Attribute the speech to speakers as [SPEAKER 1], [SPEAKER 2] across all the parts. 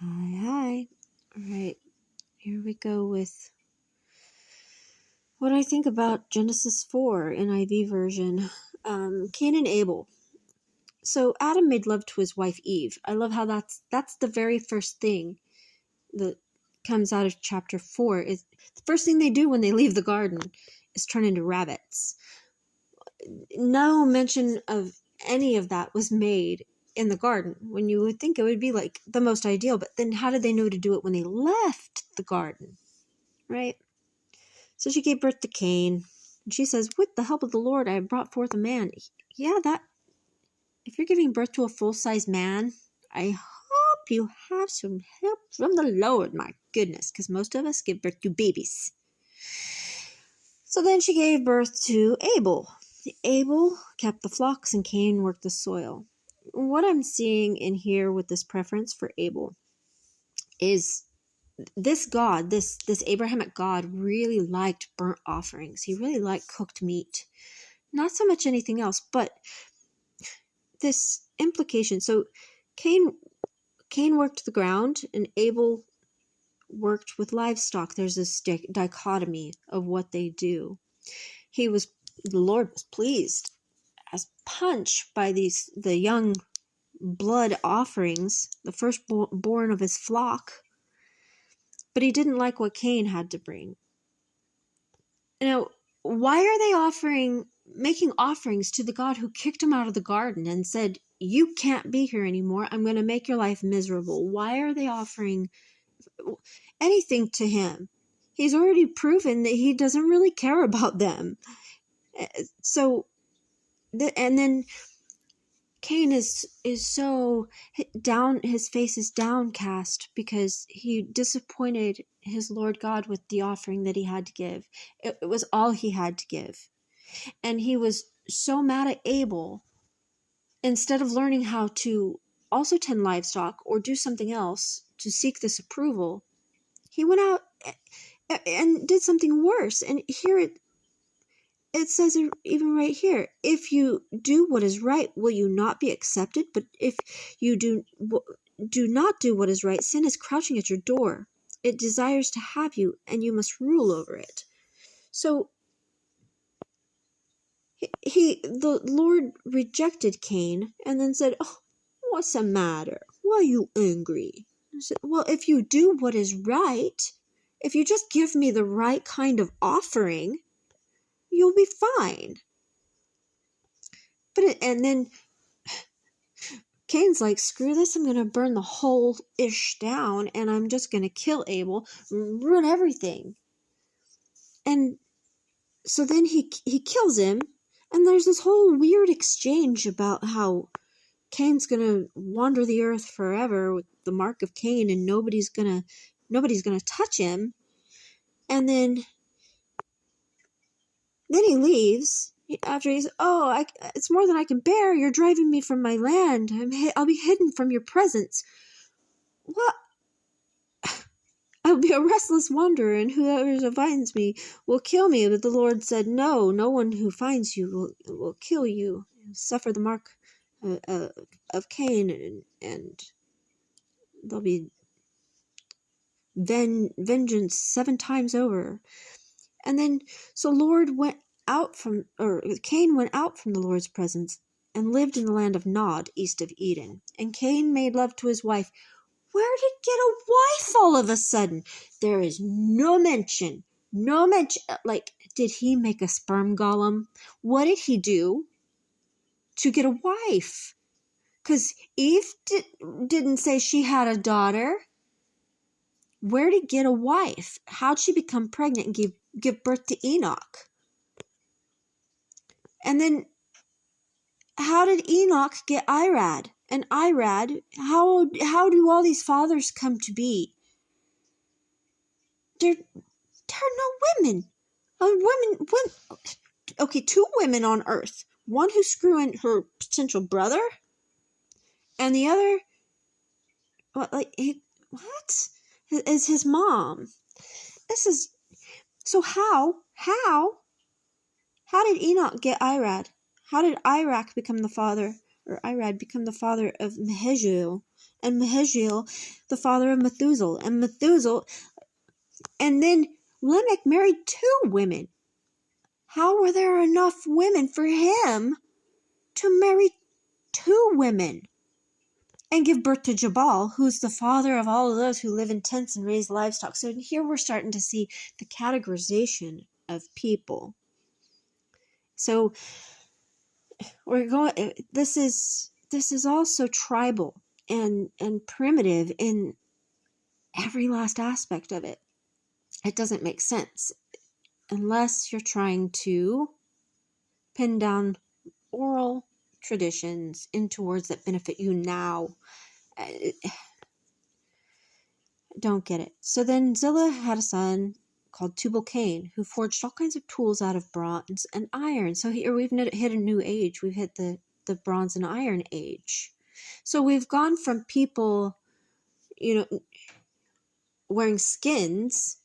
[SPEAKER 1] Hi. All right, here we go with what I think about Genesis 4 NIV version. Cain and Abel. So Adam made love to his wife Eve. I love how that's the very first thing that comes out of chapter 4. Is the first thing they do when they leave the garden is turn into rabbits. No mention of any of that was made in the garden, when you would think it would be like the most ideal. But then how did they know to do it when they left the garden, right? So she gave birth to Cain, and she says, with the help of the Lord I have brought forth a man. Yeah, that, if you're giving birth to a full-size man, I hope you have some help from the Lord, my goodness, because most of us give birth to babies. So then she gave birth to Abel. Abel kept the flocks and Cain worked the soil. What I'm seeing in here with this preference for Abel is this God, this Abrahamic God, really liked burnt offerings. He really liked cooked meat. Not so much anything else, but this implication. So Cain worked the ground and Abel worked with livestock. There's this dichotomy of what they do. The Lord was pleased as punch by the young blood offerings, the firstborn of his flock, but he didn't like what Cain had to bring. Now, why are they making offerings to the God who kicked him out of the garden and said, you can't be here anymore, I'm going to make your life miserable? Why are they offering anything to him? He's already proven that he doesn't really care about them. So, and then Cain is so down, his face is downcast because he disappointed his Lord God with the offering that he had to give. It was all he had to give. And he was so mad at Abel. Instead of learning how to also tend livestock or do something else to seek this approval, he went out and did something worse. And here it says even right here, if you do what is right, will you not be accepted? But if you do not do what is right, sin is crouching at your door. It desires to have you, and you must rule over it. So the Lord rejected Cain and then said, oh, what's the matter? Why are you angry? I said, well, if you do what is right, if you just give me the right kind of offering, you'll be fine. And then Cain's like, screw this, I'm going to burn the whole ish down, and I'm just going to kill Abel, ruin everything. And so then he kills him, and there's this whole weird exchange about how Cain's going to wander the earth forever with the mark of Cain, and nobody's going to touch him. And then he leaves. After he's, it's more than I can bear. You're driving me from my land. I'll be hidden from your presence. What? I'll be a restless wanderer, and whoever finds me will kill me. But the Lord said, no one who finds you will kill you. Suffer the mark of Cain, and there'll be vengeance 7 times over. And then, so Cain went out from the Lord's presence and lived in the land of Nod, east of Eden. And Cain made love to his wife. Where did he get a wife all of a sudden? There is no mention. Like, did he make a sperm golem? What did he do to get a wife? Because Eve didn't say she had a daughter. Where did he get a wife? How'd she become pregnant and give birth to Enoch? And then, how did Enoch get Irad? And Irad, how do all these fathers come to be? There are no women. Okay, 2 women on Earth. One who's screwing her potential brother, and the other, is his mom. This is so. How did Enoch get Irad? How did Irad become the father of Mehujael? and Meheziel, the father of Methuselah, and then Lamech married 2 women. How were there enough women for him to marry 2 women and give birth to Jabal, who's the father of all of those who live in tents and raise livestock? So here we're starting to see the categorization of people. So we're going. This is also tribal and primitive in every last aspect of it. It doesn't make sense unless you're trying to pin down oral traditions into words that benefit you now. Don't get it. So then Zillah had a son called Tubal-Cain, who forged all kinds of tools out of bronze and iron. So here we've hit a new age. We've hit the bronze and iron age. So we've gone from people, wearing skins,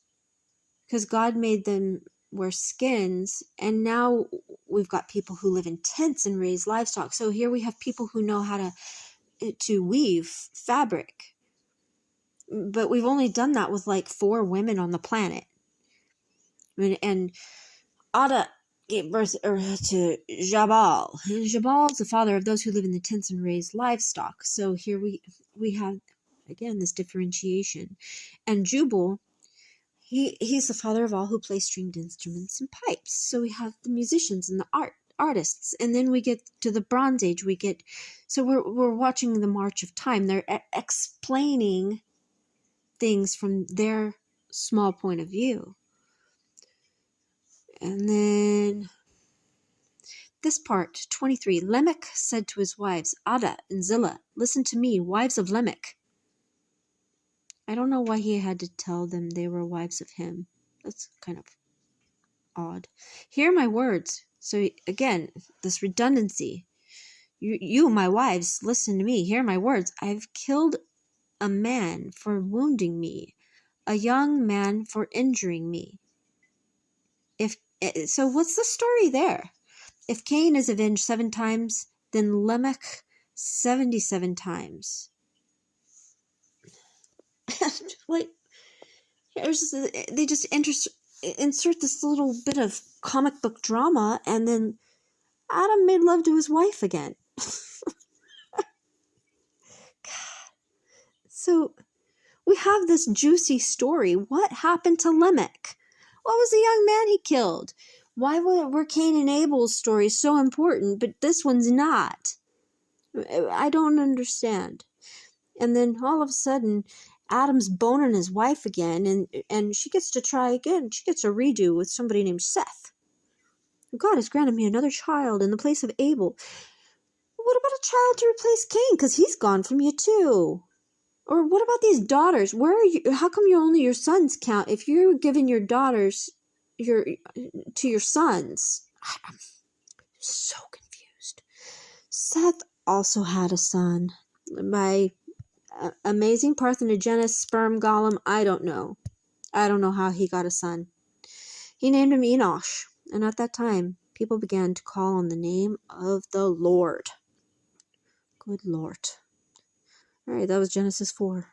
[SPEAKER 1] because God made them wear skins, and now we've got people who live in tents and raise livestock. So here we have people who know how to weave fabric. But we've only done that with like 4 women on the planet. And Ada gave birth to Jabal. And Jabal is the father of those who live in the tents and raise livestock. So here we have, again, this differentiation. And Jubal, he's the father of all who play stringed instruments and pipes. So we have the musicians and the artists. And then we get to the Bronze Age. So we're watching the march of time. They're explaining things from their small point of view. And then this part, 23. Lamech said to his wives, Ada and Zillah, listen to me, wives of Lamech. I don't know why he had to tell them they were wives of him. That's kind of odd. Hear my words. So again, this redundancy. You, my wives, listen to me. Hear my words. I've killed a man for wounding me, a young man for injuring me. So what's the story there? If Cain is avenged 7 times, then Lamech 77 times. Like, they just insert this little bit of comic book drama, and then Adam made love to his wife again. So we have this juicy story. What happened to Lamech? What was the young man he killed? Why were Cain and Abel's stories so important, but this one's not? I don't understand. And then all of a sudden, Adam's boning his wife again, and she gets to try again. She gets a redo with somebody named Seth. God has granted me another child in the place of Abel. What about a child to replace Cain? Because he's gone from you too. Or what about these daughters? Where are you? How come you only your sons count? If you're giving your daughters to your sons, I'm so confused. Seth also had a son by amazing parthenogenesis, sperm golem. I don't know how he got a son. He named him Enosh, and at that time, people began to call on the name of the Lord. Good Lord. All right, that was Genesis 4.